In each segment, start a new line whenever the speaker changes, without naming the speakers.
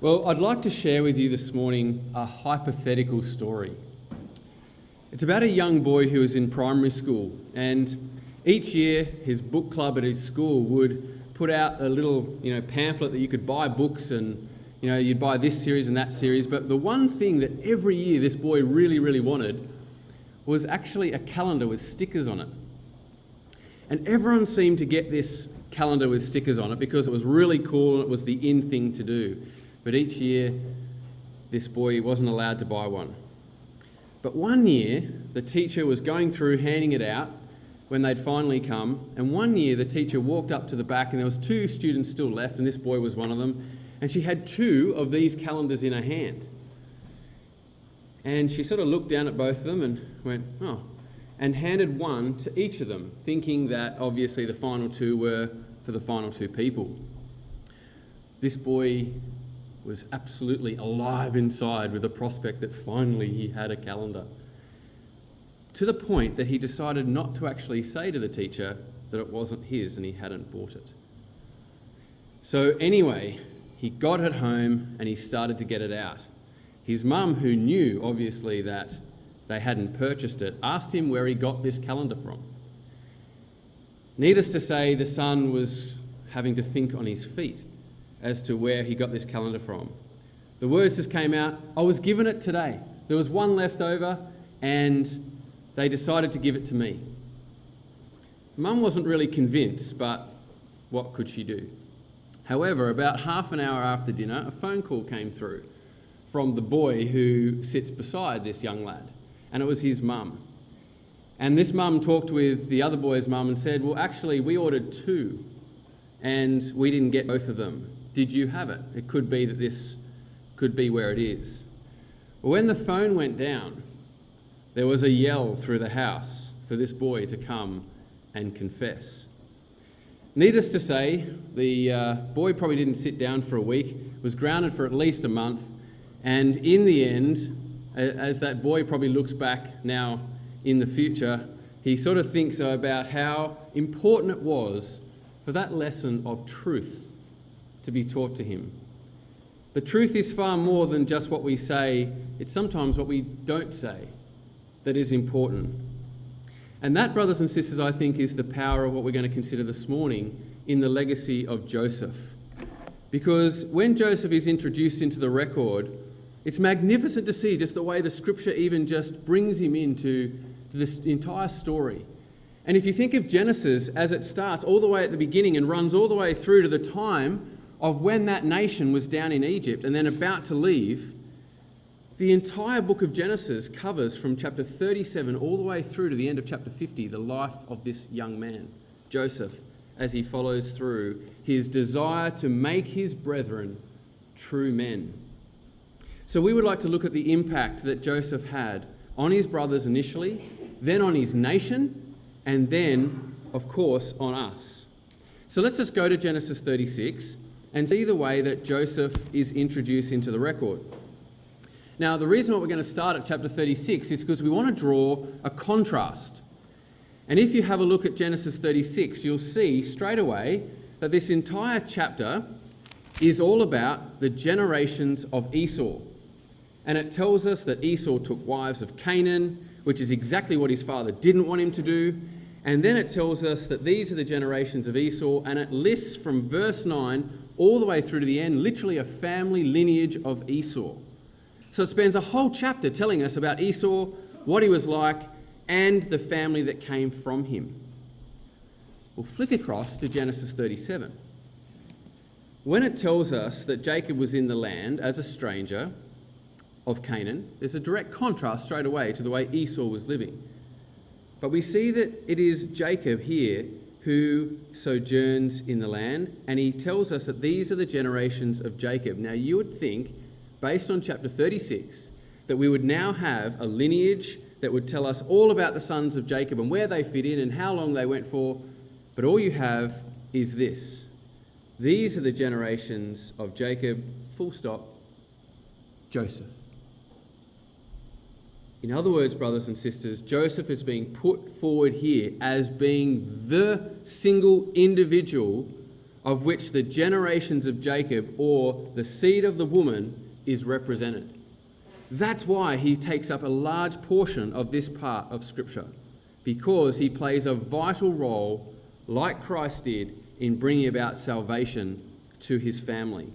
Well, I'd like to share with you this morning a hypothetical story. It's about a young boy who was in primary school, and each year his book club at his school would put out a little, pamphlet that you could buy books, and you'd buy this series and that series. But the one thing that every year this boy really, really wanted was actually a calendar with stickers on it. And everyone seemed to get this calendar with stickers on it because it was really cool and it was the in thing to do. But each year, this boy wasn't allowed to buy one. But one year, the teacher was going through handing it out when they'd finally come. And one year, the teacher walked up to the back and there was 2 students still left, and this boy was one of them. And she had 2 of these calendars in her hand. And she sort of looked down at both of them and went, oh, and handed one to each of them, thinking that obviously the final 2 were for the final 2 people. This boy was absolutely alive inside with the prospect that finally he had a calendar, to the point that he decided not to actually say to the teacher that it wasn't his and he hadn't bought it. So anyway, he got it home and he started to get it out. His mum, who knew obviously that they hadn't purchased it, asked him where he got this calendar from. Needless to say, the son was having to think on his feet as to where he got this calendar from. The words just came out, I was given it today. There was one left over and they decided to give it to me. Mum wasn't really convinced, but what could she do? However, about half an hour after dinner, a phone call came through from the boy who sits beside this young lad, and it was his mum. And this mum talked with the other boy's mum and said, well, actually, we ordered 2 and we didn't get both of them. Did you have it? It could be that this could be where it is. Well, when the phone went down, there was a yell through the house for this boy to come and confess. Needless to say, the boy probably didn't sit down for a week, was grounded for at least a month, and in the end, as that boy probably looks back now in the future, he sort of thinks about how important it was for that lesson of truth to be taught to him. The truth is far more than just what we say. It's sometimes what we don't say that is important. And that, brothers and sisters, I think is the power of what we're going to consider this morning in the legacy of Joseph. Because when Joseph is introduced into the record, it's magnificent to see just the way the scripture even just brings him into this entire story. And if you think of Genesis as it starts all the way at the beginning and runs all the way through to the time of when that nation was down in Egypt and then about to leave, the entire book of Genesis covers from chapter 37 all the way through to the end of chapter 50, the life of this young man, Joseph, as he follows through his desire to make his brethren true men. So we would like to look at the impact that Joseph had on his brothers initially, then on his nation, and then, of course, on us. So let's just go to Genesis 36 and see the way that Joseph is introduced into the record. Now, the reason why we're going to start at chapter 36 is because we want to draw a contrast. And if you have a look at Genesis 36, you'll see straight away that this entire chapter is all about the generations of Esau. And it tells us that Esau took wives of Canaan, which is exactly what his father didn't want him to do. And then it tells us that these are the generations of Esau, and it lists from verse 9 all the way through to the end, literally a family lineage of Esau. So it spends a whole chapter telling us about Esau, what he was like, and the family that came from him. We'll flick across to Genesis 37. When it tells us that Jacob was in the land as a stranger of Canaan, there's a direct contrast straight away to the way Esau was living. But we see that it is Jacob here who sojourns in the land, and he tells us that these are the generations of Jacob. Now, you would think, based on chapter 36, that we would now have a lineage that would tell us all about the sons of Jacob and where they fit in and how long they went for, but all you have is this. These are the generations of Jacob, full stop, Joseph. In other words, brothers and sisters, Joseph is being put forward here as being the single individual of which the generations of Jacob, or the seed of the woman, is represented. That's why he takes up a large portion of this part of Scripture, because he plays a vital role, like Christ did, in bringing about salvation to his family.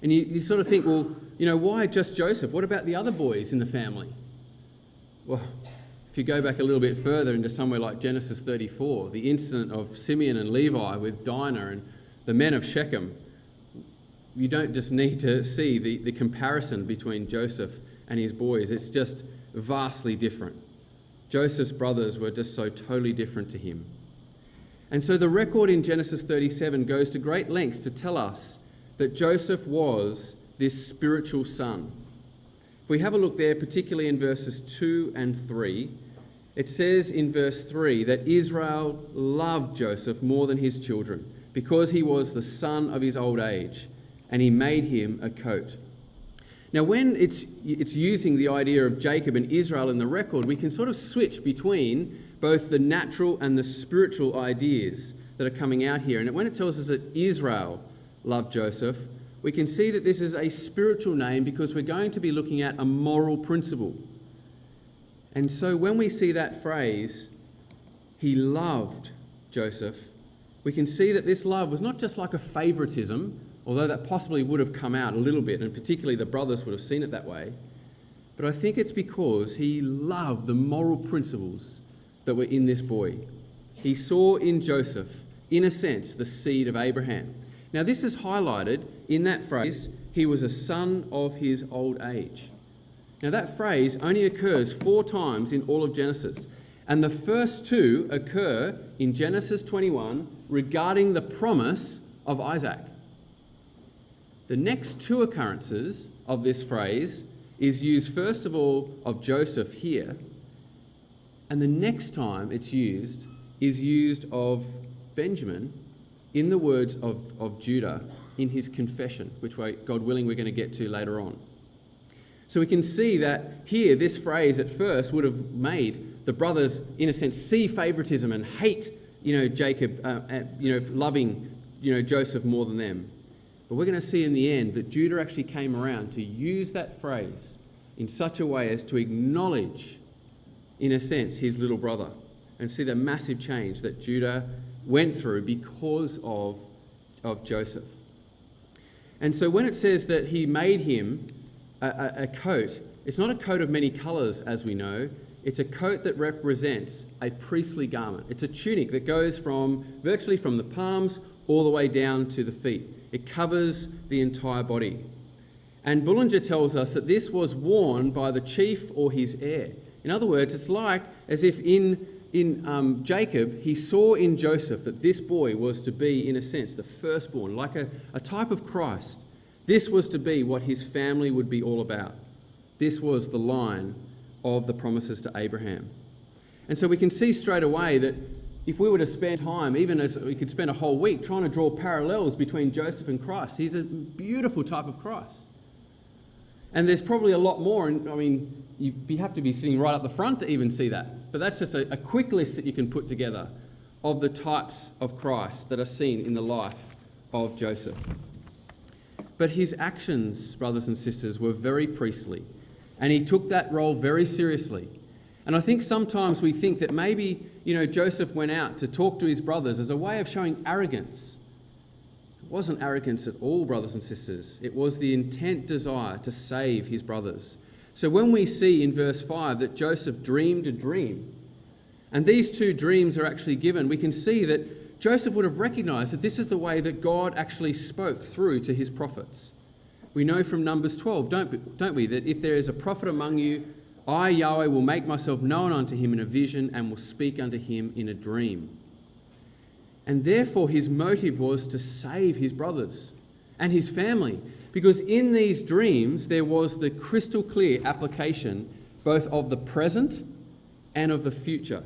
And you sort of think, well, why just Joseph? What about the other boys in the family? Well, if you go back a little bit further into somewhere like Genesis 34, the incident of Simeon and Levi with Dinah and the men of Shechem, you don't just need to see the comparison between Joseph and his boys. It's just vastly different. Joseph's brothers were just so totally different to him. And so the record in Genesis 37 goes to great lengths to tell us that Joseph was this spiritual son. If we have a look there, particularly in verses 2 and 3, it says in verse 3 that Israel loved Joseph more than his children because he was the son of his old age, and he made him a coat. Now, when it's using the idea of Jacob and Israel in the record, we can sort of switch between both the natural and the spiritual ideas that are coming out here. And when it tells us that Israel loved Joseph, we can see that this is a spiritual name because we're going to be looking at a moral principle. And so when we see that phrase, he loved Joseph, we can see that this love was not just like a favoritism, although that possibly would have come out a little bit, and particularly the brothers would have seen it that way. But I think it's because he loved the moral principles that were in this boy. He saw in Joseph, in a sense, the seed of Abraham. Now, this is highlighted in that phrase, he was a son of his old age. Now, that phrase only occurs 4 times in all of Genesis. And the first 2 occur in Genesis 21 regarding the promise of Isaac. The next 2 occurrences of this phrase is used, first of all, of Joseph here. And the next time it's used is used of Benjamin in the words of Judah in his confession, which, God willing, we're going to get to later on. So we can see that here, this phrase at first would have made the brothers, in a sense, see favoritism and hate, Jacob, loving, Joseph more than them. But we're going to see in the end that Judah actually came around to use that phrase in such a way as to acknowledge, in a sense, his little brother, and see the massive change that Judah went through because of Joseph. And so when it says that he made him a coat, it's not a coat of many colours, as we know. It's a coat that represents a priestly garment. It's a tunic that goes virtually from the palms all the way down to the feet. It covers the entire body. And Bullinger tells us that this was worn by the chief or his heir. In other words, it's like as if in Jacob, he saw in Joseph that this boy was to be, in a sense, the firstborn, like a type of Christ. This was to be what his family would be all about. This was the line of the promises to Abraham. And so we can see straight away that if we were to spend time, even as we could spend a whole week trying to draw parallels between Joseph and Christ, he's a beautiful type of Christ. And there's probably a lot more, and I mean, you have to be sitting right up the front to even see that. But that's just a quick list that you can put together of the types of Christ that are seen in the life of Joseph. But his actions, brothers and sisters, were very priestly, and he took that role very seriously. And I think sometimes we think that maybe, Joseph went out to talk to his brothers as a way of showing arrogance. It wasn't arrogance at all, brothers and sisters. It was the intent desire to save his brothers. So when we see in verse 5 that Joseph dreamed a dream, and these 2 dreams are actually given, we can see that Joseph would have recognized that this is the way that God actually spoke through to his prophets. We know from Numbers 12, don't we, that if there is a prophet among you, I, Yahweh, will make myself known unto him in a vision and will speak unto him in a dream. And therefore his motive was to save his brothers and his family, because in these dreams there was the crystal clear application both of the present and of the future.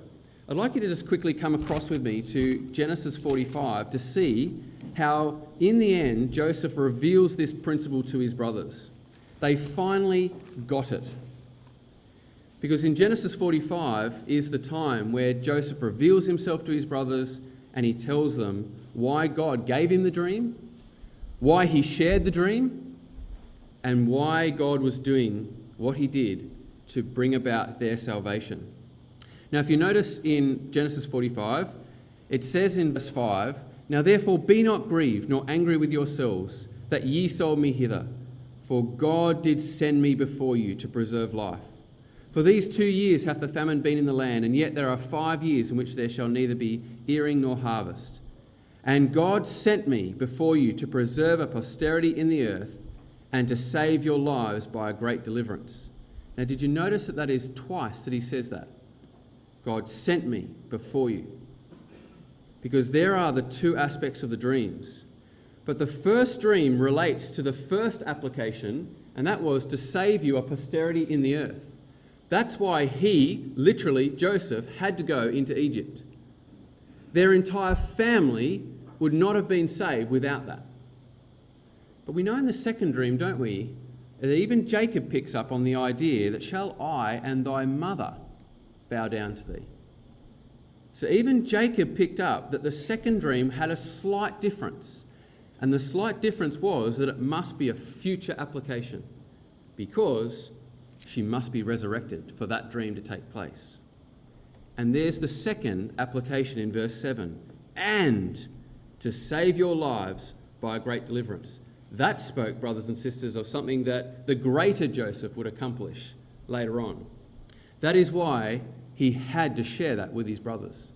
I'd like you to just quickly come across with me to Genesis 45 to see how, in the end, Joseph reveals this principle to his brothers. They finally got it. Because in Genesis 45 is the time where Joseph reveals himself to his brothers and he tells them why God gave him the dream, why he shared the dream, and why God was doing what he did to bring about their salvation. Now, if you notice in Genesis 45, it says in verse 5, "Now therefore be not grieved, nor angry with yourselves, that ye sold me hither. For God did send me before you to preserve life. For these 2 years hath the famine been in the land, and yet there are 5 years in which there shall neither be earing nor harvest. And God sent me before you to preserve a posterity in the earth, and to save your lives by a great deliverance." Now, did you notice that is twice that he says that? God sent me before you. Because there are the two aspects of the dreams. But the first dream relates to the first application, and that was to save you a posterity in the earth. That's why he, literally Joseph, had to go into Egypt. Their entire family would not have been saved without that. But we know in the second dream, don't we, that even Jacob picks up on the idea that shall I and thy mother bow down to thee. So even Jacob picked up that the second dream had a slight difference. And the slight difference was that it must be a future application, because she must be resurrected for that dream to take place. And there's the second application in verse 7. "And to save your lives by a great deliverance." That spoke, brothers and sisters, of something that the greater Joseph would accomplish later on. That is why he had to share that with his brothers.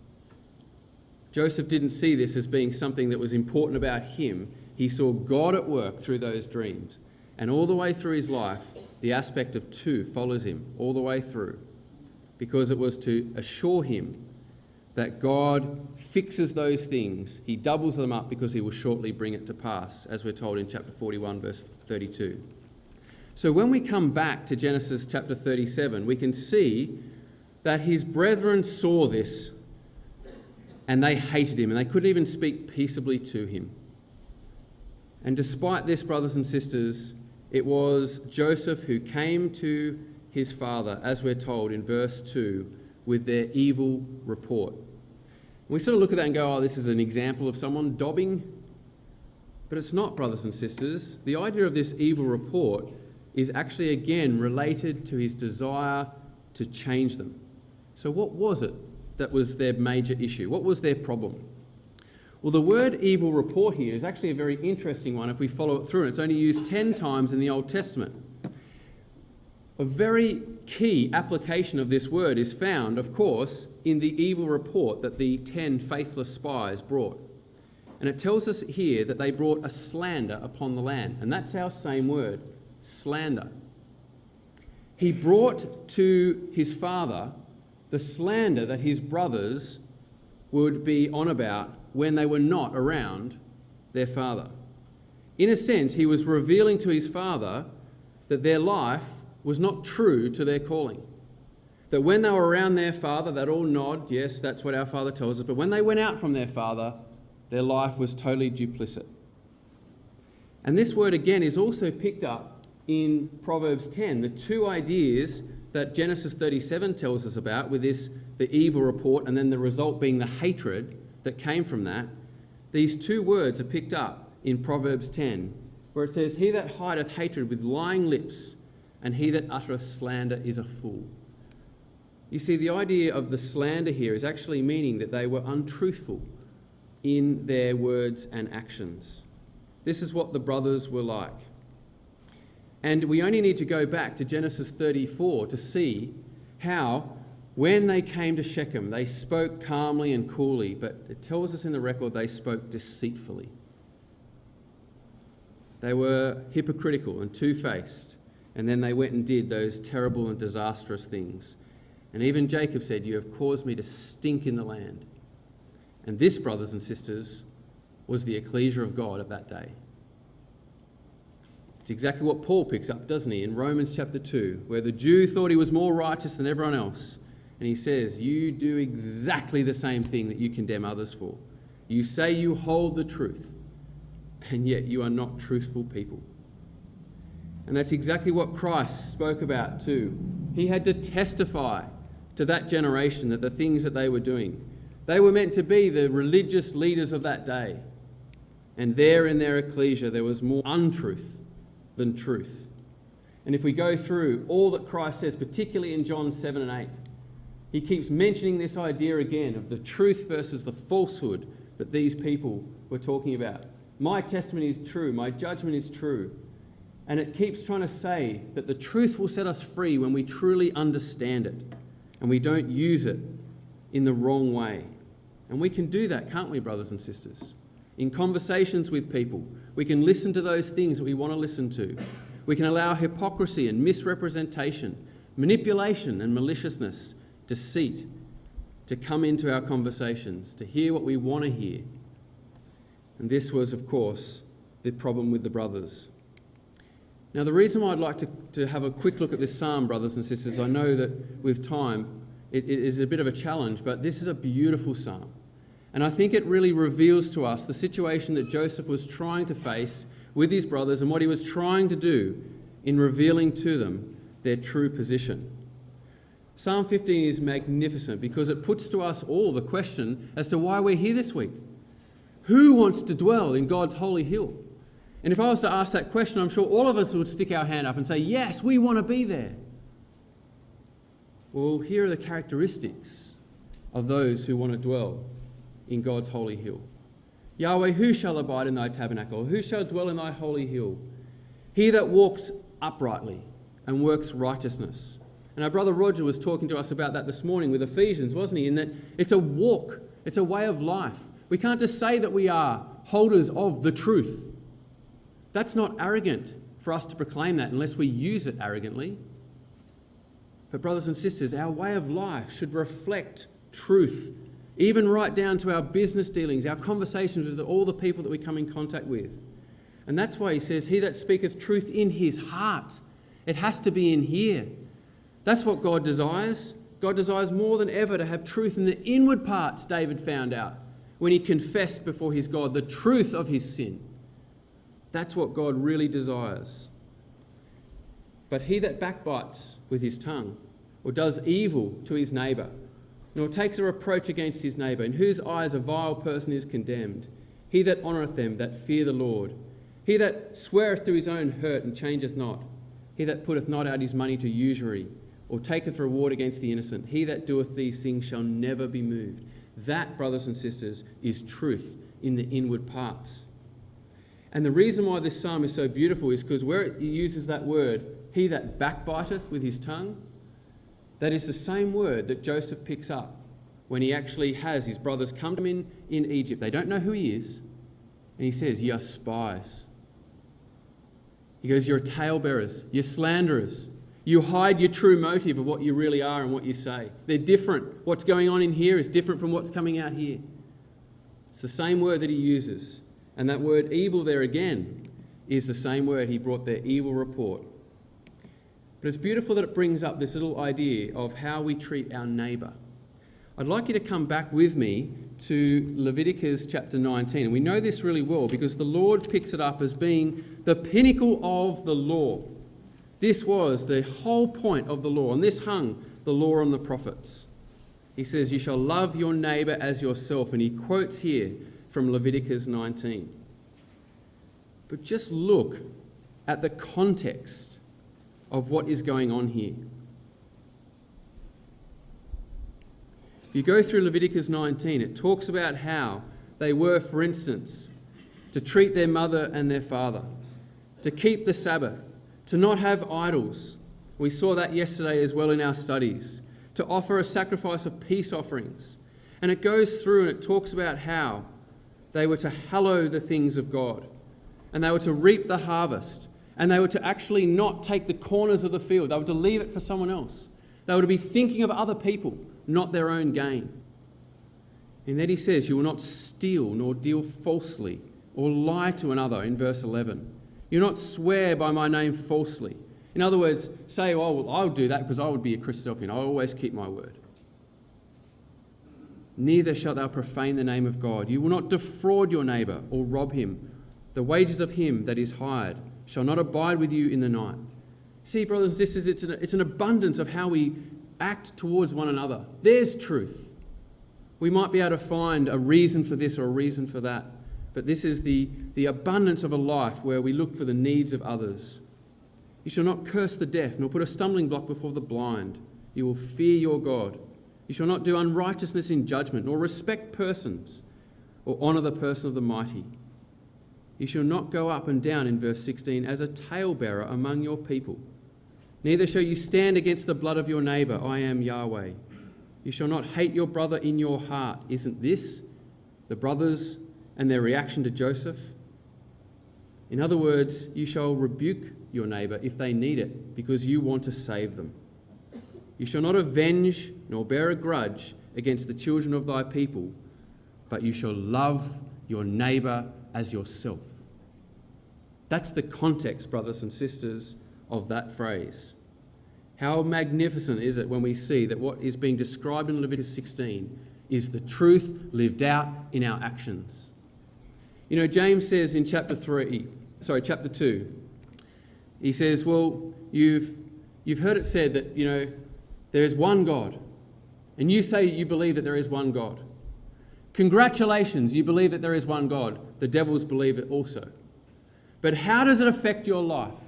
Joseph didn't see this as being something that was important about him. He saw God at work through those dreams. And all the way through his life, the aspect of two follows him all the way through, because it was to assure him that God fixes those things. He doubles them up because he will shortly bring it to pass, as we're told in chapter 41, verse 32. So when we come back to Genesis chapter 37, we can see that his brethren saw this and they hated him, and they couldn't even speak peaceably to him. And despite this, brothers and sisters, it was Joseph who came to his father, as we're told in verse 2, with their evil report. We sort of look at that and go, oh, this is an example of someone dobbing. But it's not, brothers and sisters. The idea of this evil report is actually, again, related to his desire to change them. So what was it that was their major issue? What was their problem? Well, the word evil report here is actually a very interesting one if we follow it through. It's only used 10 times in the Old Testament. A very key application of this word is found, of course, in the evil report that the 10 faithless spies brought. And it tells us here that they brought a slander upon the land. And that's our same word, slander. He brought to his father the slander that his brothers would be on about when they were not around their father. In a sense, he was revealing to his father that their life was not true to their calling. That when they were around their father, they'd all nod, yes, that's what our father tells us, but when they went out from their father, their life was totally duplicit. And this word again is also picked up in Proverbs 10, the two ideas that Genesis 37 tells us about, with this, the evil report, and then the result being the hatred that came from that. These two words are picked up in Proverbs 10, where it says, "He that hideth hatred with lying lips, and he that uttereth slander is a fool." You see, the idea of the slander here is actually meaning that they were untruthful in their words and actions. This is what the brothers were like. And we only need to go back to Genesis 34 to see how, when they came to Shechem, they spoke calmly and coolly, but it tells us in the record they spoke deceitfully. They were hypocritical and two-faced, and then they went and did those terrible and disastrous things. And even Jacob said, "You have caused me to stink in the land." And this, brothers and sisters, was the ecclesia of God at that day. It's exactly what Paul picks up, doesn't he, in Romans chapter 2, where the Jew thought he was more righteous than everyone else. And he says, you do exactly the same thing that you condemn others for. You say you hold the truth, and yet you are not truthful people. And that's exactly what Christ spoke about too. He had to testify to that generation that the things that they were doing, They were meant to be the religious leaders of that day. And there in their ecclesia, there was more untruth than truth. And if we go through all that Christ says, particularly in John 7 and 8, he keeps mentioning this idea again of the truth versus the falsehood that these people were talking about. My testimony is true. My judgment is true. And it keeps trying to say that the truth will set us free when we truly understand it and we don't use it in the wrong way. And we can do that, can't we, brothers and sisters? In conversations with people, we can listen to those things that we want to listen to. We can allow hypocrisy and misrepresentation, manipulation and maliciousness, deceit to come into our conversations, to hear what we want to hear. And this was, of course, the problem with the brothers. Now, the reason why I'd like to have a quick look at this psalm, brothers and sisters, I know that with time it is a bit of a challenge, but this is a beautiful psalm. And I think it really reveals to us the situation that Joseph was trying to face with his brothers and what he was trying to do in revealing to them their true position. Psalm 15 is magnificent because it puts to us all the question as to why we're here this week. Who wants to dwell in God's holy hill? And if I was to ask that question, I'm sure all of us would stick our hand up and say, yes, we want to be there. Well, here are the characteristics of those who want to dwell in God's holy hill. Yahweh, who shall abide in thy tabernacle? Who shall dwell in thy holy hill? He that walks uprightly and works righteousness. And our brother Roger was talking to us about that this morning with Ephesians, wasn't he? In that it's a walk, it's a way of life. We can't just say that we are holders of the truth. That's not arrogant for us to proclaim that unless we use it arrogantly. But brothers and sisters, our way of life should reflect truth, even right down to our business dealings, our conversations with all the people that we come in contact with. And that's why he says, he that speaketh truth in his heart. It has to be in here. That's what God desires. God desires more than ever to have truth in the inward parts, David found out when he confessed before his God the truth of his sin. That's what God really desires. But he that backbites with his tongue, or does evil to his neighbour, nor takes a reproach against his neighbour, in whose eyes a vile person is condemned, he that honoureth them that fear the Lord, he that sweareth to his own hurt and changeth not, he that putteth not out his money to usury, or taketh reward against the innocent, he that doeth these things shall never be moved. That, brothers and sisters, is truth in the inward parts. And the reason why this psalm is so beautiful is because where it uses that word, he that backbiteth with his tongue, that is the same word that Joseph picks up when he actually has his brothers come to him in Egypt. They don't know who he is. And he says, ye are spies. He goes, you're talebearers, you're slanderers. You hide your true motive of what you really are and what you say. They're different. What's going on in here is different from what's coming out here. It's the same word that he uses. And that word evil there again is the same word he brought their evil report. But it's beautiful that it brings up this little idea of how we treat our neighbour. I'd like you to come back with me to Leviticus chapter 19. And we know this really well because the Lord picks it up as being the pinnacle of the law. This was the whole point of the law, and this hung the law on the prophets. He says, you shall love your neighbour as yourself. And he quotes here from Leviticus 19. But just look at the context of what is going on here. If you go through Leviticus 19, it talks about how they were, for instance, to treat their mother and their father, to keep the Sabbath, to not have idols. We saw that yesterday as well in our studies. To offer a sacrifice of peace offerings. And it goes through and it talks about how they were to hallow the things of God. And they were to reap the harvest. And they were to actually not take the corners of the field. They were to leave it for someone else. They were to be thinking of other people, not their own gain. And then he says, you will not steal nor deal falsely or lie to another in verse 11. You will not swear by my name falsely. In other words, say, oh, well, I'll do that because I would be a Christadelphian. I always keep my word. Neither shalt thou profane the name of God. You will not defraud your neighbour or rob him. The wages of him that is hired shall not abide with you in the night. See, brothers and sisters, it's an abundance of how we act towards one another. There's truth. We might be able to find a reason for this or a reason for that, but this is the abundance of a life where we look for the needs of others. You shall not curse the deaf, nor put a stumbling block before the blind. You will fear your God. You shall not do unrighteousness in judgment, nor respect persons, or honour the person of the mighty. You shall not go up and down, in verse 16, as a talebearer among your people. Neither shall you stand against the blood of your neighbour. I am Yahweh. You shall not hate your brother in your heart. Isn't this the brothers and their reaction to Joseph? In other words, you shall rebuke your neighbour if they need it, because you want to save them. You shall not avenge nor bear a grudge against the children of thy people, but you shall love your neighbour as yourself. That's the context, brothers and sisters, of that phrase. How magnificent is it when we see that what is being described in Leviticus 16 is the truth lived out in our actions. You know, James says in chapter 2, he says, well, you've heard it said that, you know, there is one God, and you say you believe that there is one God. Congratulations, you believe that there is one God. The devils believe it also. But how does it affect your life?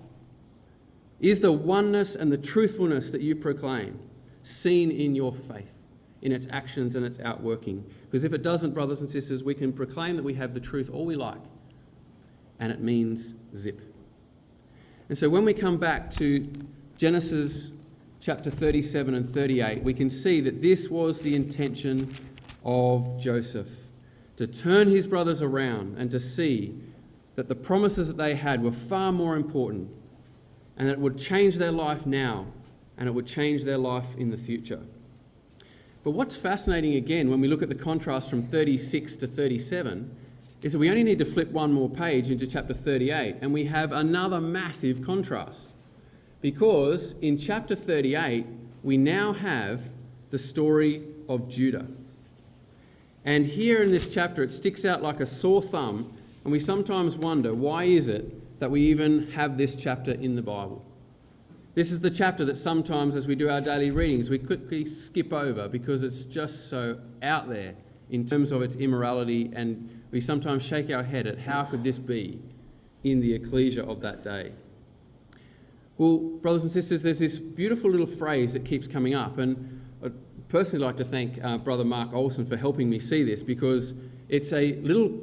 Is the oneness and the truthfulness that you proclaim seen in your faith, in its actions and its outworking? Because if it doesn't, brothers and sisters, we can proclaim that we have the truth all we like, and it means zip. And so when we come back to Genesis chapter 37 and 38, we can see that this was the intention of Joseph, to turn his brothers around and to see that the promises that they had were far more important, and that it would change their life now, and it would change their life in the future. But what's fascinating again when we look at the contrast from 36 to 37 is that we only need to flip one more page into chapter 38 and we have another massive contrast. Because in chapter 38, we now have the story of Judah. And here in this chapter, it sticks out like a sore thumb, and we sometimes wonder, why is it that we even have this chapter in the Bible? This is the chapter that sometimes, as we do our daily readings, we quickly skip over because it's just so out there in terms of its immorality, and we sometimes shake our head at how could this be in the ecclesia of that day. Well, brothers and sisters, there's this beautiful little phrase that keeps coming up, and I'd personally like to thank Brother Mark Olson for helping me see this, because it's a little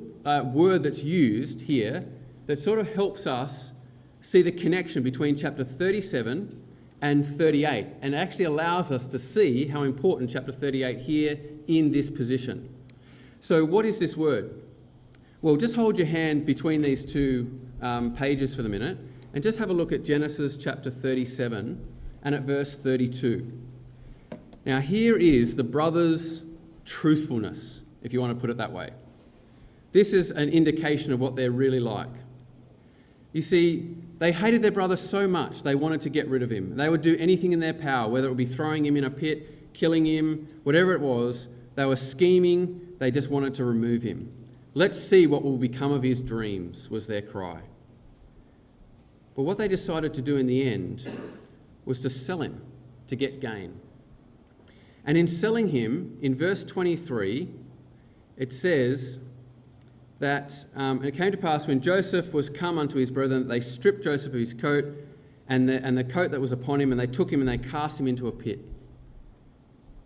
word that's used here that sort of helps us see the connection between chapter 37 and 38, and it actually allows us to see how important chapter 38 here in this position. So what is this word? Well, just hold your hand between these two pages for the minute, and just have a look at Genesis chapter 37 and at verse 32. Now here is the brothers' truthfulness, if you want to put it that way. This is an indication of what they're really like. You see, they hated their brother so much they wanted to get rid of him. They would do anything in their power, whether it would be throwing him in a pit, killing him, whatever it was. They were scheming, they just wanted to remove him. Let's see what will become of his dreams, was their cry. But what they decided to do in the end was to sell him to get gain. And in selling him, in verse 23, it says that it came to pass when Joseph was come unto his brethren, that they stripped Joseph of his coat and the coat that was upon him, and they took him and they cast him into a pit.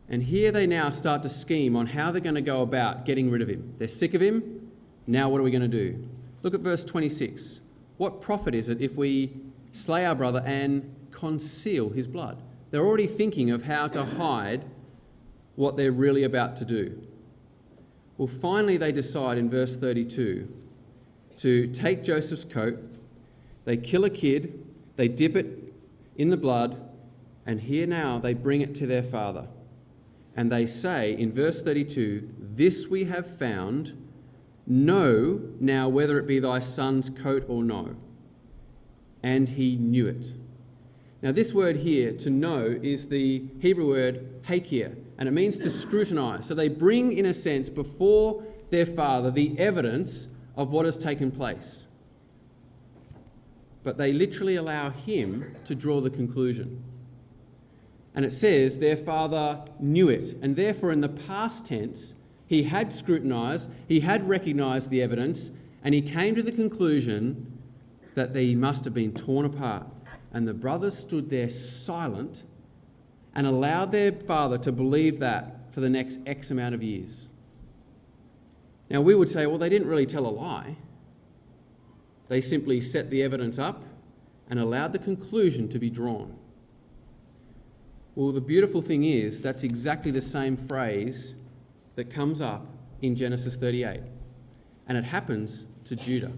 And here they now start to scheme on how they're going to go about getting rid of him. They're sick of him. Now what are we going to do? Look at verse 26. What profit is it if we slay our brother and conceal his blood? They're already thinking of how to hide what they're really about to do. Well, finally they decide in verse 32 to take Joseph's coat, they kill a kid, they dip it in the blood, and here now they bring it to their father. And they say in verse 32, "This we have found, know now whether it be thy son's coat or no." And he knew it. Now this word here, to know, is the Hebrew word hakir, and it means to scrutinise. So they bring, in a sense, before their father the evidence of what has taken place. But they literally allow him to draw the conclusion. And it says their father knew it, and therefore in the past tense, He had scrutinized, he had recognized the evidence, and he came to the conclusion that they must have been torn apart. And the brothers stood there silent and allowed their father to believe that for the next X amount of years. Now, we would say, well, they didn't really tell a lie. They simply set the evidence up and allowed the conclusion to be drawn. Well, the beautiful thing is that's exactly the same phrase that comes up in Genesis 38. And it happens to Judah.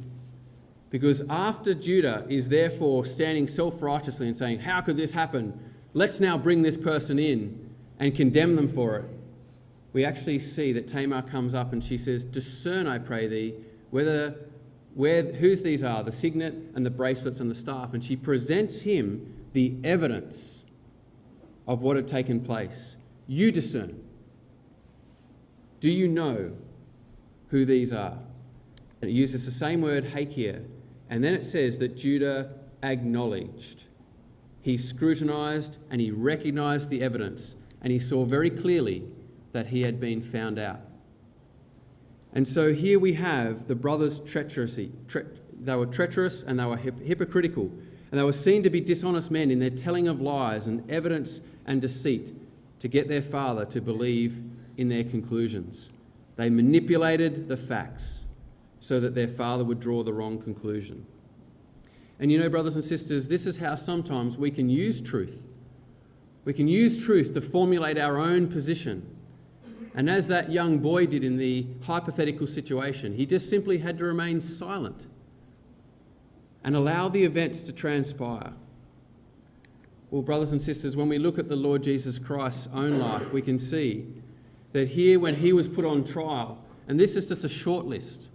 Because after Judah is therefore standing self-righteously and saying, how could this happen? Let's now bring this person in and condemn them for it. We actually see that Tamar comes up and she says, discern, I pray thee, whose these are, the signet and the bracelets and the staff. And she presents him the evidence of what had taken place. You discern. Do you know who these are? And it uses the same word, hakir. And then it says that Judah acknowledged. He scrutinized and he recognized the evidence. And he saw very clearly that he had been found out. And so here we have the brothers' treachery. They were treacherous and they were hypocritical. And they were seen to be dishonest men in their telling of lies and evidence and deceit to get their father to believe in their conclusions. They manipulated the facts so that their father would draw the wrong conclusion. And you know, brothers and sisters, this is how sometimes we can use truth. We can use truth to formulate our own position. And as that young boy did in the hypothetical situation, he just simply had to remain silent and allow the events to transpire. Well, brothers and sisters, when we look at the Lord Jesus Christ's own life, we can see that here when he was put on trial, and this is just a short list,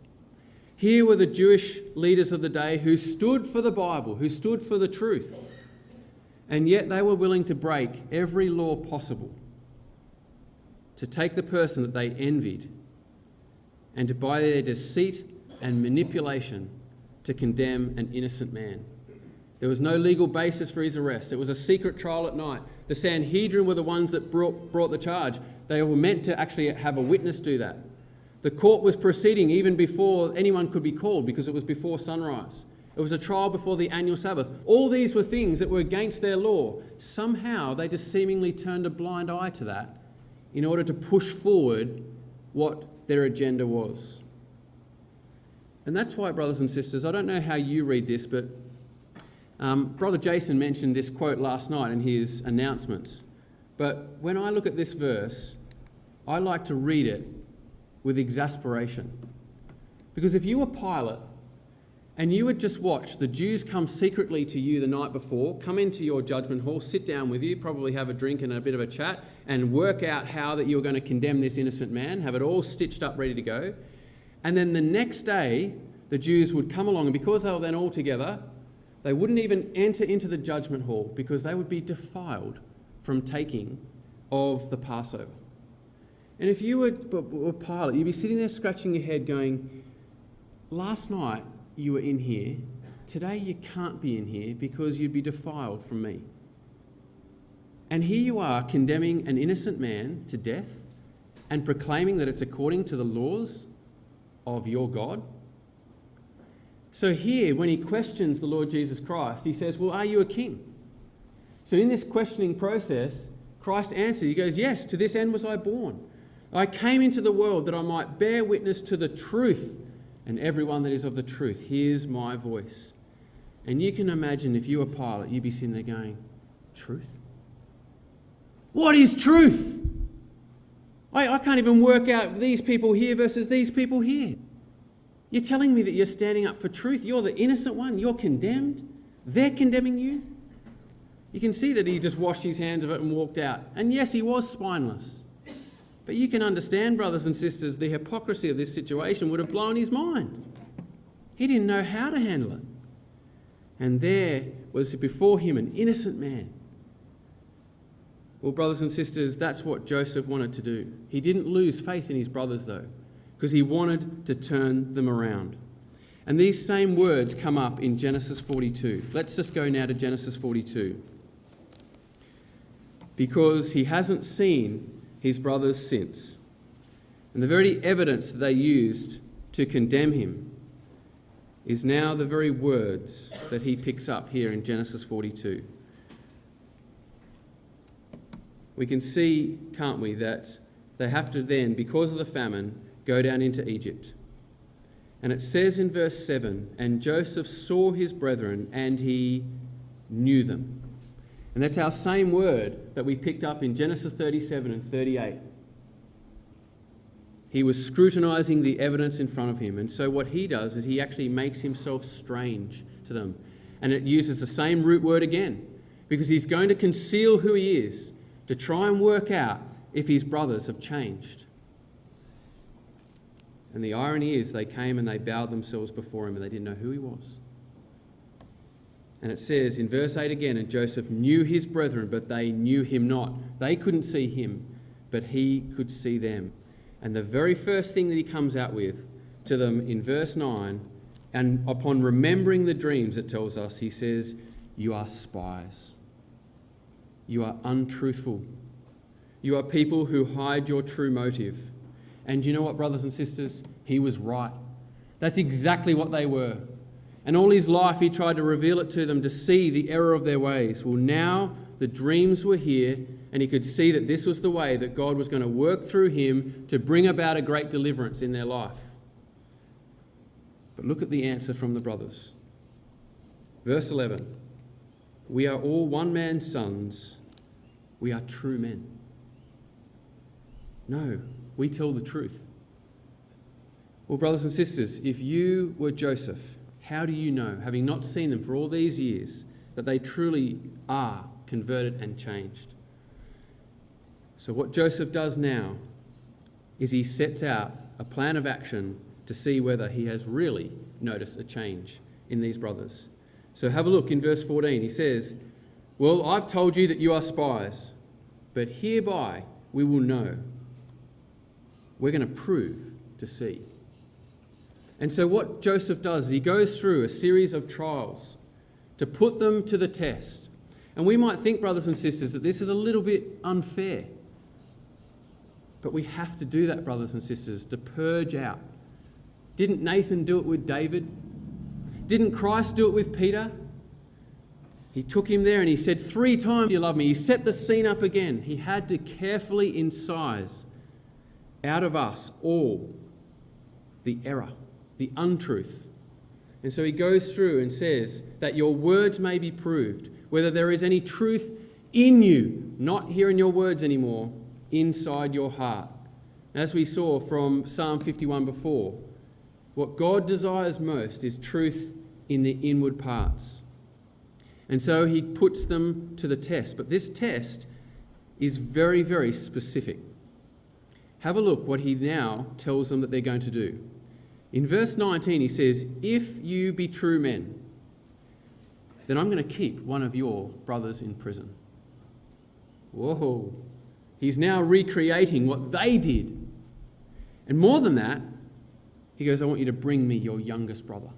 here were the Jewish leaders of the day who stood for the Bible, who stood for the truth, and yet they were willing to break every law possible to take the person that they envied and to, by their deceit and manipulation, to condemn an innocent man. There was no legal basis for his arrest. It was a secret trial at night. The Sanhedrin were the ones that brought the charge. They were meant to actually have a witness do that. The court was proceeding even before anyone could be called because it was before sunrise. It was a trial before the annual Sabbath. All these were things that were against their law. Somehow they just seemingly turned a blind eye to that in order to push forward what their agenda was. And that's why, brothers and sisters, I don't know how you read this, but Brother Jason mentioned this quote last night in his announcements. But when I look at this verse, I like to read it with exasperation. Because if you were Pilate and you had just watched the Jews come secretly to you the night before, come into your judgment hall, sit down with you, probably have a drink and a bit of a chat, and work out how that you were going to condemn this innocent man, have it all stitched up, ready to go. And then the next day, the Jews would come along, and because they were then all together, they wouldn't even enter into the judgment hall because they would be defiled from taking of the Passover. And if you were Pilate, you'd be sitting there scratching your head going, last night you were in here, today you can't be in here because you'd be defiled from me. And here you are condemning an innocent man to death and proclaiming that it's according to the laws of your God. So here, when he questions the Lord Jesus Christ, he says, well, are you a king? So in this questioning process, Christ answers, he goes, yes, to this end was I born. I came into the world that I might bear witness to the truth, and everyone that is of the truth hears my voice. And you can imagine if you were Pilate, you'd be sitting there going, truth? What is truth? I can't even work out these people here versus these people here. You're telling me that you're standing up for truth. You're the innocent one. You're condemned. They're condemning you. You can see that he just washed his hands of it and walked out. And yes, he was spineless. But you can understand, brothers and sisters, the hypocrisy of this situation would have blown his mind. He didn't know how to handle it. And there was before him an innocent man. Well, brothers and sisters, that's what Joseph wanted to do. He didn't lose faith in his brothers, though, because he wanted to turn them around. And these same words come up in Genesis 42. Let's just go now to Genesis 42. Because he hasn't seen his brothers since. And the very evidence that they used to condemn him is now the very words that he picks up here in Genesis 42. We can see, can't we, that they have to then, because of the famine, go down into Egypt. And it says in verse 7, and Joseph saw his brethren and he knew them. And that's our same word that we picked up in Genesis 37 and 38. He was scrutinizing the evidence in front of him. And so what he does is he actually makes himself strange to them. And it uses the same root word again, because he's going to conceal who he is to try and work out if his brothers have changed. And the irony is they came and they bowed themselves before him and they didn't know who he was. And it says in verse 8 again, and Joseph knew his brethren, but they knew him not. They couldn't see him, but he could see them. And the very first thing that he comes out with to them in verse 9, and upon remembering the dreams, it tells us, he says, you are spies. You are untruthful. You are people who hide your true motive. And you know what, brothers and sisters? He was right. That's exactly what they were. And all his life he tried to reveal it to them to see the error of their ways. Well, now the dreams were here and he could see that this was the way that God was going to work through him to bring about a great deliverance in their life. But look at the answer from the brothers. Verse 11, we are all one man's sons. We are true men. No, we tell the truth. Well, brothers and sisters, if you were Joseph, how do you know, having not seen them for all these years, that they truly are converted and changed? So what Joseph does now is he sets out a plan of action to see whether he has really noticed a change in these brothers. So have a look in verse 14. He says, well, I've told you that you are spies, but hereby we will know. We're going to prove to see. And so what Joseph does is he goes through a series of trials to put them to the test. And we might think, brothers and sisters, that this is a little bit unfair. But we have to do that, brothers and sisters, to purge out. Didn't Nathan do it with David? Didn't Christ do it with Peter? He took him there and he said 3 times, you love me. He set the scene up again. He had to carefully incise out of us all the error, the untruth. And so he goes through and says that your words may be proved, whether there is any truth in you, not here in your words anymore, inside your heart. As we saw from Psalm 51 before, what God desires most is truth in the inward parts. And so he puts them to the test. But this test is very, very specific. Have a look what he now tells them that they're going to do. In verse 19, he says, if you be true men, then I'm going to keep one of your brothers in prison. Whoa. He's now recreating what they did. And more than that, he goes, I want you to bring me your youngest brother,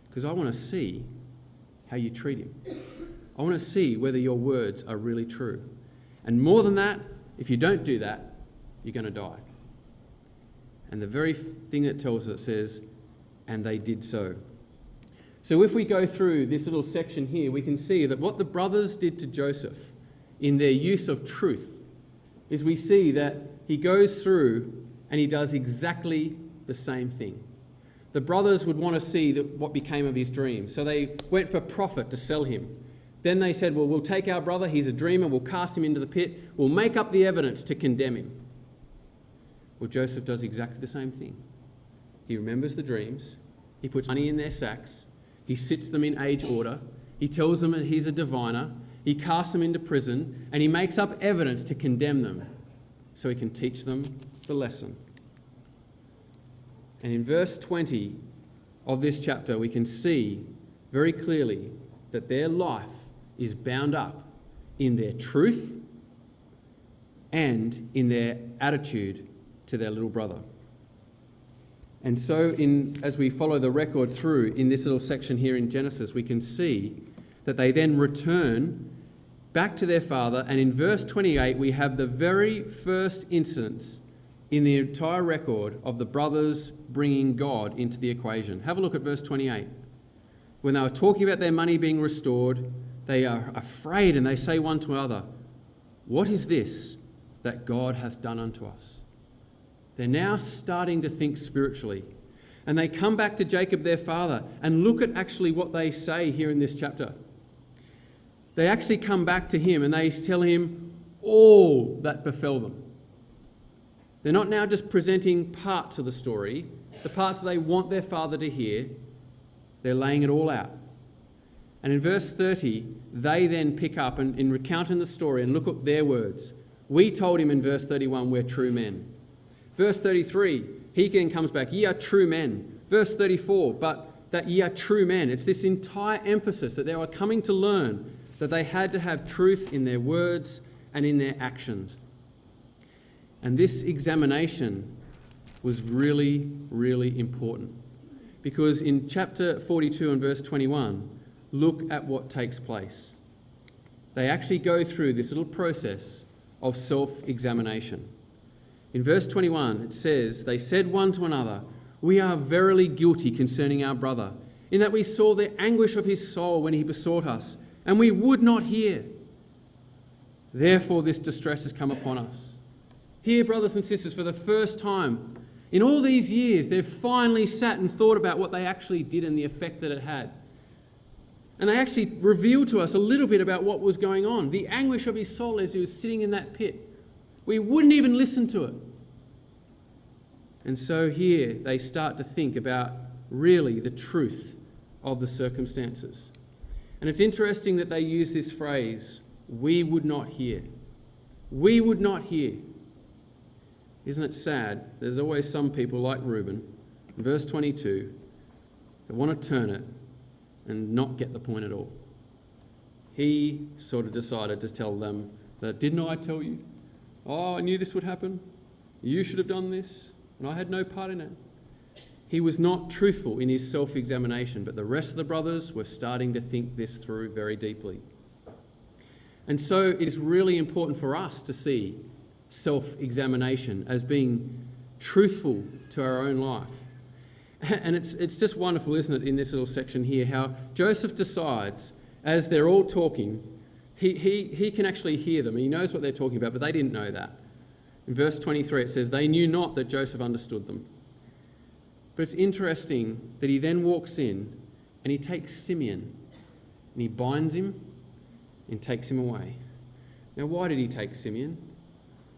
because I want to see how you treat him. I want to see whether your words are really true. And more than that, if you don't do that, you're going to die. And the very thing it tells us says, and they did so. So if we go through this little section here, we can see that what the brothers did to Joseph in their use of truth is we see that he goes through and he does exactly the same thing. The brothers would want to see what became of his dream. So they went for profit to sell him. Then they said, well, we'll take our brother, he's a dreamer, we'll cast him into the pit, we'll make up the evidence to condemn him. Well, Joseph does exactly the same thing. He remembers the dreams, he puts money in their sacks, he sits them in age order, he tells them that he's a diviner, he casts them into prison, and he makes up evidence to condemn them so he can teach them the lesson. And in verse 20 of this chapter, we can see very clearly that their life is bound up in their truth and in their attitude to their little brother. And so as we follow the record through in this little section here in Genesis, we can see that they then return back to their father. And in verse 28, we have the very first instance in the entire record of the brothers bringing God into the equation. Have a look at verse 28. When they were talking about their money being restored, they are afraid and they say one to another, "What is this that God hath done unto us?" They're now starting to think spiritually. And they come back to Jacob, their father, and look at actually what they say here in this chapter. They actually come back to him and they tell him all that befell them. They're not now just presenting parts of the story, the parts that they want their father to hear. They're laying it all out. And in verse 30, they then pick up and in recounting the story and look at their words. We told him in verse 31, we're true men. Verse 33, he again comes back, ye are true men. Verse 34, but that ye are true men. It's this entire emphasis that they were coming to learn that they had to have truth in their words and in their actions. And this examination was really, really important. Because in chapter 42 and verse 21, look at what takes place. They actually go through this little process of self-examination. In verse 21, it says, they said one to another, we are verily guilty concerning our brother, in that we saw the anguish of his soul when he besought us, and we would not hear. Therefore this distress has come upon us. Here, brothers and sisters, for the first time in all these years, they've finally sat and thought about what they actually did and the effect that it had. And they actually revealed to us a little bit about what was going on. The anguish of his soul as he was sitting in that pit. We wouldn't even listen to it. And so here they start to think about really the truth of the circumstances. And it's interesting that they use this phrase, we would not hear. We would not hear. Isn't it sad? There's always some people like Reuben, in verse 22, that want to turn it and not get the point at all. He sort of decided to tell them that, didn't I tell you? Oh, I knew this would happen. You should have done this, and I had no part in it. He was not truthful in his self-examination, but the rest of the brothers were starting to think this through very deeply. And so it is really important for us to see self-examination as being truthful to our own life. And it's just wonderful, isn't it, in this little section here, how Joseph decides, as they're all talking, he can actually hear them. He knows what they're talking about, but they didn't know that. In verse 23 it says, they knew not that Joseph understood them. But it's interesting that he then walks in and he takes Simeon and he binds him and takes him away. Now, why did he take Simeon?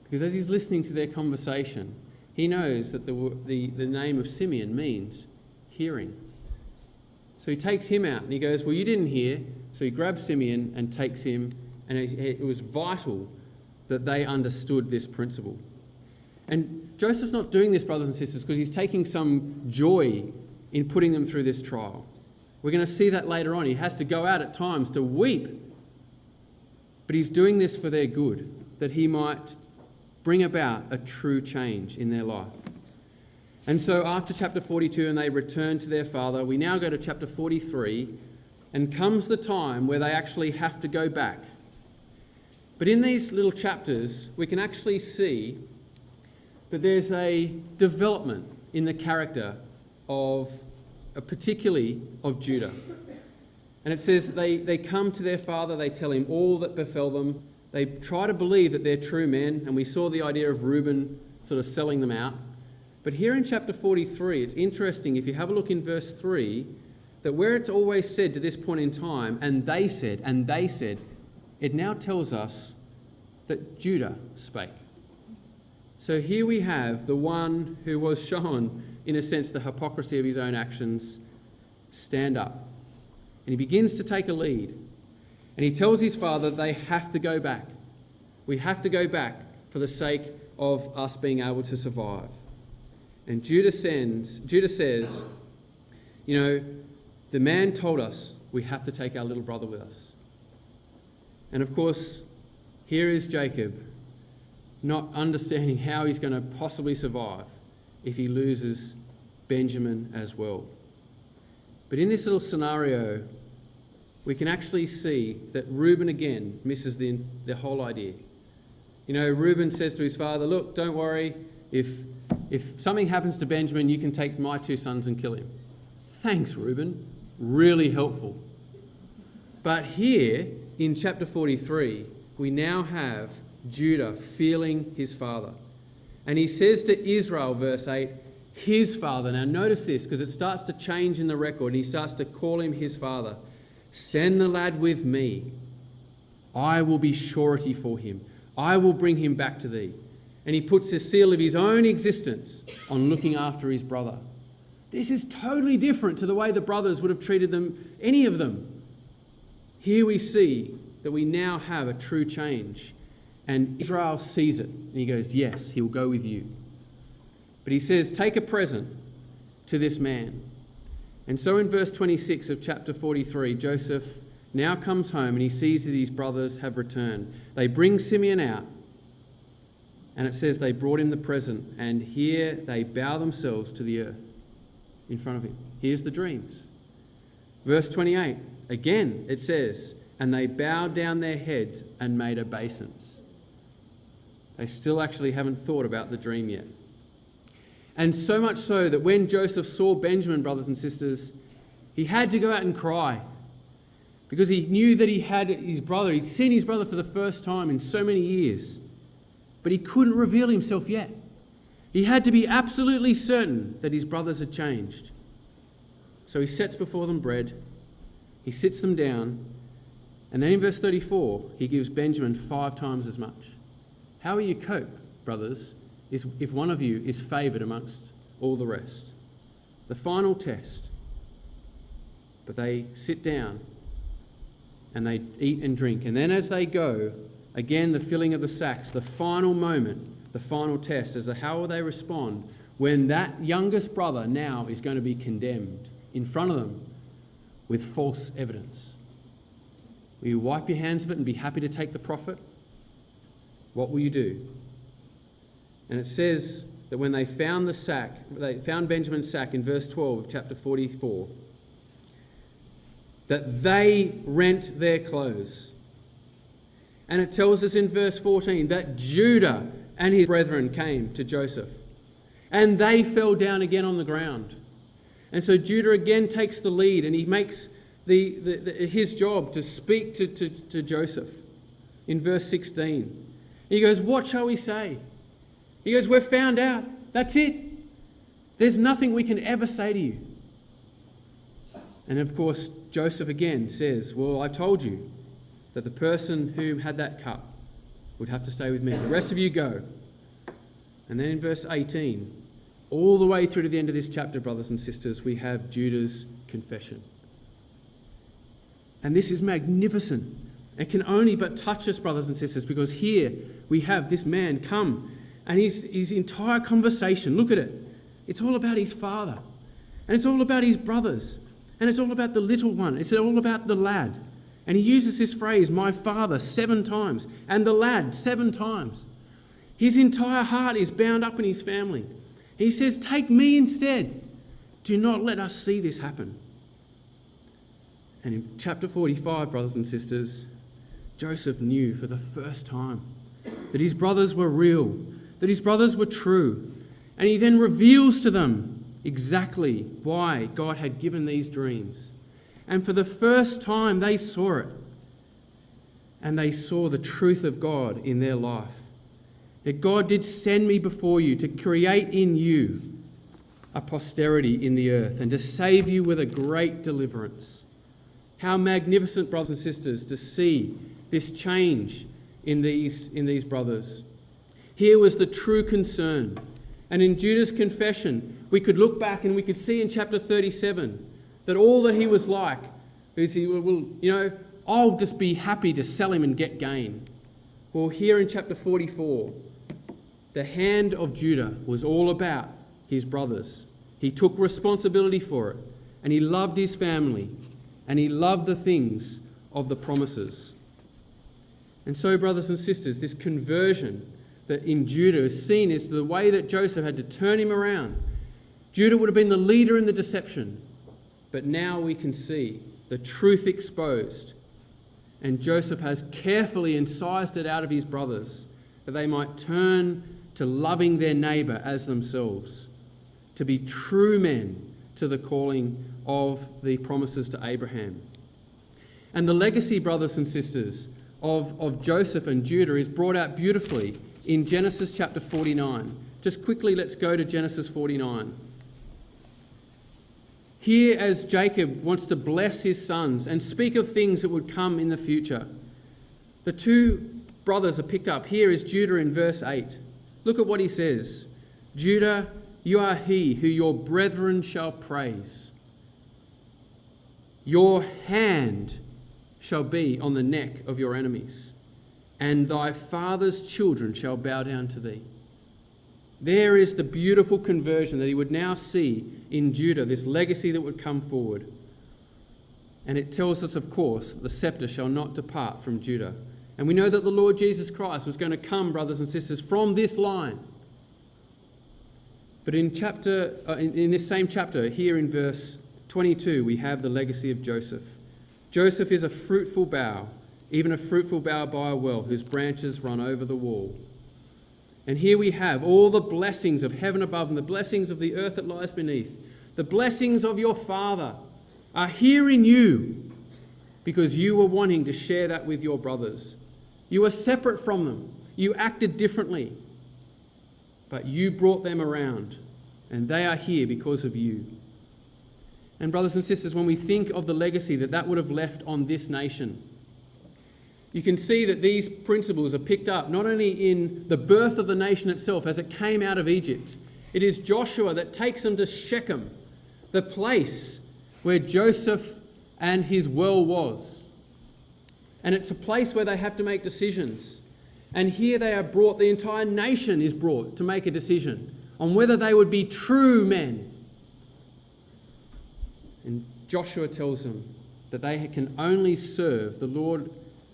Because as he's listening to their conversation, he knows that the name of Simeon means hearing. So he takes him out and he goes, well, you didn't hear. So he grabs Simeon and takes him, and it was vital that they understood this principle. And Joseph's not doing this, brothers and sisters, because he's taking some joy in putting them through this trial. We're going to see that later on. He has to go out at times to weep. But he's doing this for their good, that he might bring about a true change in their life. And so after chapter 42 and they return to their father, we now go to chapter 43, and comes the time where they actually have to go back. But in these little chapters, we can actually see that there's a development in the character of, particularly of Judah. And it says they come to their father, they tell him all that befell them. They try to believe that they're true men, and we saw the idea of Reuben sort of selling them out. But here in chapter 43, it's interesting, if you have a look in verse 3, that where it's always said to this point in time, and they said, it now tells us that Judah spake. So here we have the one who was shown, in a sense, the hypocrisy of his own actions, stand up. And he begins to take a lead. And he tells his father they have to go back. We have to go back for the sake of us being able to survive. And Judah says, you know, the man told us we have to take our little brother with us. And of course, here is Jacob not understanding how he's going to possibly survive if he loses Benjamin as well. But in this little scenario, we can actually see that Reuben again misses the whole idea. You know, Reuben says to his father, look, don't worry, if something happens to Benjamin, you can take my 2 sons and kill him. Thanks, Reuben. Really helpful. But here in chapter 43, we now have Judah feeling his father. And he says to Israel, verse 8, his father. Now notice this, because it starts to change in the record, and he starts to call him his father. Send the lad with me. I will be surety for him. I will bring him back to thee. And he puts the seal of his own existence on looking after his brother. This is totally different to the way the brothers would have treated them, any of them. Here we see that we now have a true change. And Israel sees it. And he goes, yes, he'll go with you. But he says, take a present to this man. And so in verse 26 of chapter 43, Joseph now comes home and he sees that his brothers have returned. They bring Simeon out. And it says they brought him the present. And here they bow themselves to the earth in front of him. Here's the dreams. Verse 28, again it says, and they bowed down their heads and made obeisance. They still actually haven't thought about the dream yet. And so much so that when Joseph saw Benjamin, brothers and sisters, he had to go out and cry because he knew that he had his brother. He'd seen his brother for the first time in so many years, but he couldn't reveal himself yet. He had to be absolutely certain that his brothers had changed. So he sets before them bread, he sits them down, and then in verse 34, he gives Benjamin 5 times as much. How will you cope, brothers, if one of you is favoured amongst all the rest? The final test. But they sit down and they eat and drink. And then as they go, again the filling of the sacks, the final moment, the final test as to how will they respond when that youngest brother now is going to be condemned in front of them with false evidence. Will you wipe your hands of it and be happy to take the profit? What will you do? And it says that when they found the sack, they found Benjamin's sack in verse 12 of chapter 44, that they rent their clothes. And it tells us in verse 14 that Judah and his brethren came to Joseph, and they fell down again on the ground. And so Judah again takes the lead, and he makes his job to speak to Joseph in verse 16. And he goes, what shall we say? He goes, we're found out. That's it. There's nothing we can ever say to you. And of course, Joseph again says, well, I told you that the person who had that cup would have to stay with me. The rest of you go. And then in verse 18, all the way through to the end of this chapter, brothers and sisters, we have Judah's confession. And this is magnificent. It can only but touch us, brothers and sisters, because here we have this man come and his entire conversation, look at it. It's all about his father. And it's all about his brothers. And it's all about the little one. It's all about the lad. And he uses this phrase, my father, 7 times, and the lad 7 times. His entire heart is bound up in his family. He says, take me instead. Do not let us see this happen. And in chapter 45, brothers and sisters, Joseph knew for the first time that his brothers were real, that his brothers were true. And he then reveals to them exactly why God had given these dreams. And for the first time, they saw it. And they saw the truth of God in their life. That God did send me before you to create in you a posterity in the earth and to save you with a great deliverance. How magnificent, brothers and sisters, to see this change in these brothers. Here was the true concern. And in Judah's confession, we could look back and we could see in chapter 37 that all that he was like is I'll just be happy to sell him and get gain. Well, here in chapter 44, the hand of Judah was all about his brothers. He took responsibility for it, and he loved his family, and he loved the things of the promises. And so, brothers and sisters, this conversion that in Judah is seen as the way that Joseph had to turn him around. Judah would have been the leader in the deception, but now we can see the truth exposed. And Joseph has carefully incised it out of his brothers that they might turn to loving their neighbour as themselves, to be true men to the calling of the promises to Abraham. And the legacy, brothers and sisters, of Joseph and Judah is brought out beautifully in Genesis chapter 49. Just quickly, let's go to Genesis 49. Here, as Jacob wants to bless his sons and speak of things that would come in the future, the two brothers are picked up. Here is Judah in verse 8. Look at what he says. Judah, you are he who your brethren shall praise. Your hand shall be on the neck of your enemies, and thy father's children shall bow down to thee. There is the beautiful conversion that he would now see in Judah, this legacy that would come forward. And it tells us, of course, the scepter shall not depart from Judah. And we know that the Lord Jesus Christ was going to come, brothers and sisters, from this line. But in this same chapter, here in verse 22, we have the legacy of Joseph. Joseph is a fruitful bough, even a fruitful bough by a well, whose branches run over the wall. And here we have all the blessings of heaven above and the blessings of the earth that lies beneath. The blessings of your Father are here in you because you were wanting to share that with your brothers. You were separate from them. You acted differently. But you brought them around, and they are here because of you. And brothers and sisters, when we think of the legacy that would have left on this nation, you can see that these principles are picked up not only in the birth of the nation itself as it came out of Egypt. It is Joshua that takes them to Shechem, the place where Joseph and his well was. And it's a place where they have to make decisions. And here they are brought, the entire nation is brought to make a decision on whether they would be true men. And Joshua tells them that they can only serve the Lord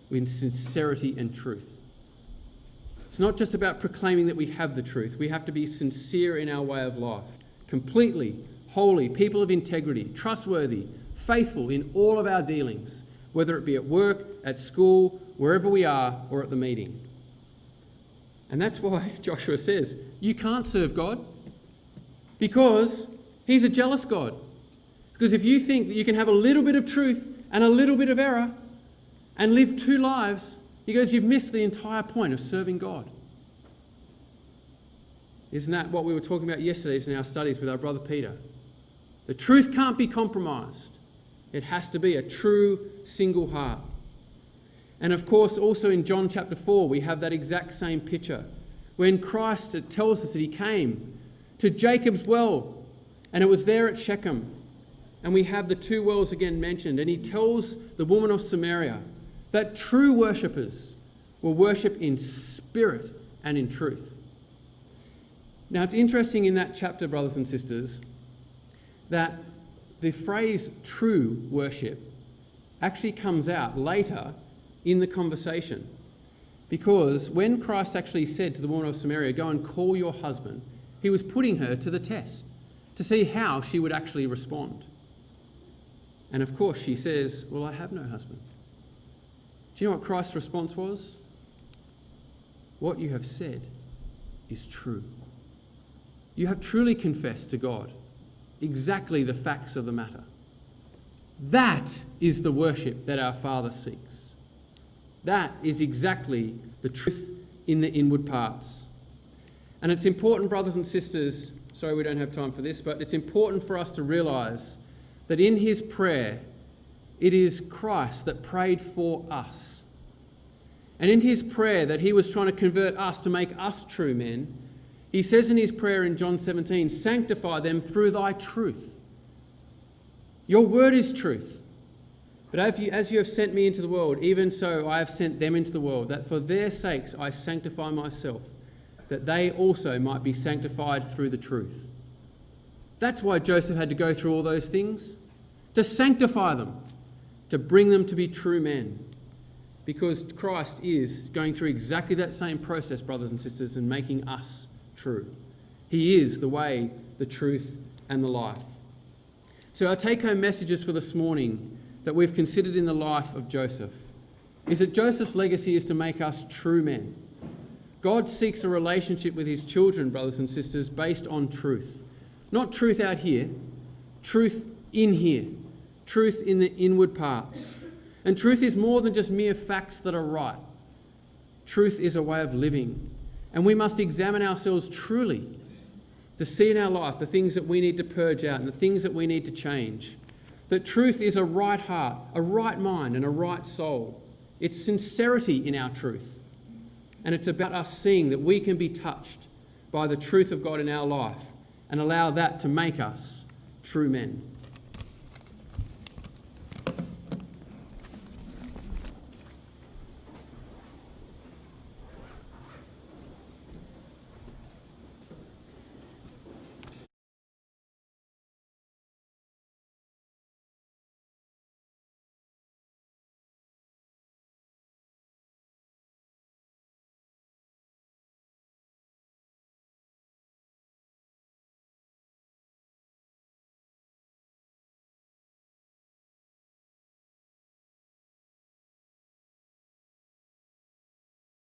in sincerity and truth. It's not just about proclaiming that we have the truth. We have to be sincere in our way of life. Completely holy, people of integrity, trustworthy, faithful in all of our dealings, whether it be at work, at school, wherever we are, or at the meeting. And that's why Joshua says, you can't serve God because he's a jealous God. Because if you think that you can have a little bit of truth and a little bit of error and live two lives, he goes, you've missed the entire point of serving God. Isn't that what we were talking about yesterday in our studies with our brother Peter? The truth can't be compromised. It has to be a true single heart. And of course, also in John chapter 4, we have that exact same picture. When Christ, it tells us that he came to Jacob's well, and it was there at Shechem. And we have the two wells again mentioned. And he tells the woman of Samaria that true worshippers will worship in spirit and in truth. Now, it's interesting in that chapter, brothers and sisters, that the phrase true worship actually comes out later in the conversation. Because when Christ actually said to the woman of Samaria, go and call your husband, he was putting her to the test to see how she would actually respond. And of course she says, well, I have no husband. Do you know what Christ's response was? What you have said is true. You have truly confessed to God exactly the facts of the matter. That is the worship that our Father seeks. That is exactly the truth in the inward parts. And it's important, brothers and sisters, sorry we don't have time for this, but it's important for us to realise that in his prayer, it is Christ that prayed for us. And in his prayer that he was trying to convert us to make us true men, he says in his prayer in John 17, sanctify them through thy truth. Your word is truth. But as you have sent me into the world, even so I have sent them into the world, that for their sakes I sanctify myself, that they also might be sanctified through the truth. That's why Joseph had to go through all those things, to sanctify them, to bring them to be true men. Because Christ is going through exactly that same process, brothers and sisters, in making us true. He is the way, the truth, and the life. So our take-home messages for this morning that we've considered in the life of Joseph is that Joseph's legacy is to make us true men. God seeks a relationship with his children, brothers and sisters, based on truth. Not truth out here, truth in here, truth in the inward parts. And truth is more than just mere facts that are right. Truth is a way of living. And we must examine ourselves truly to see in our life the things that we need to purge out and the things that we need to change. That truth is a right heart, a right mind, and a right soul. It's sincerity in our truth. And it's about us seeing that we can be touched by the truth of God in our life and allow that to make us true men.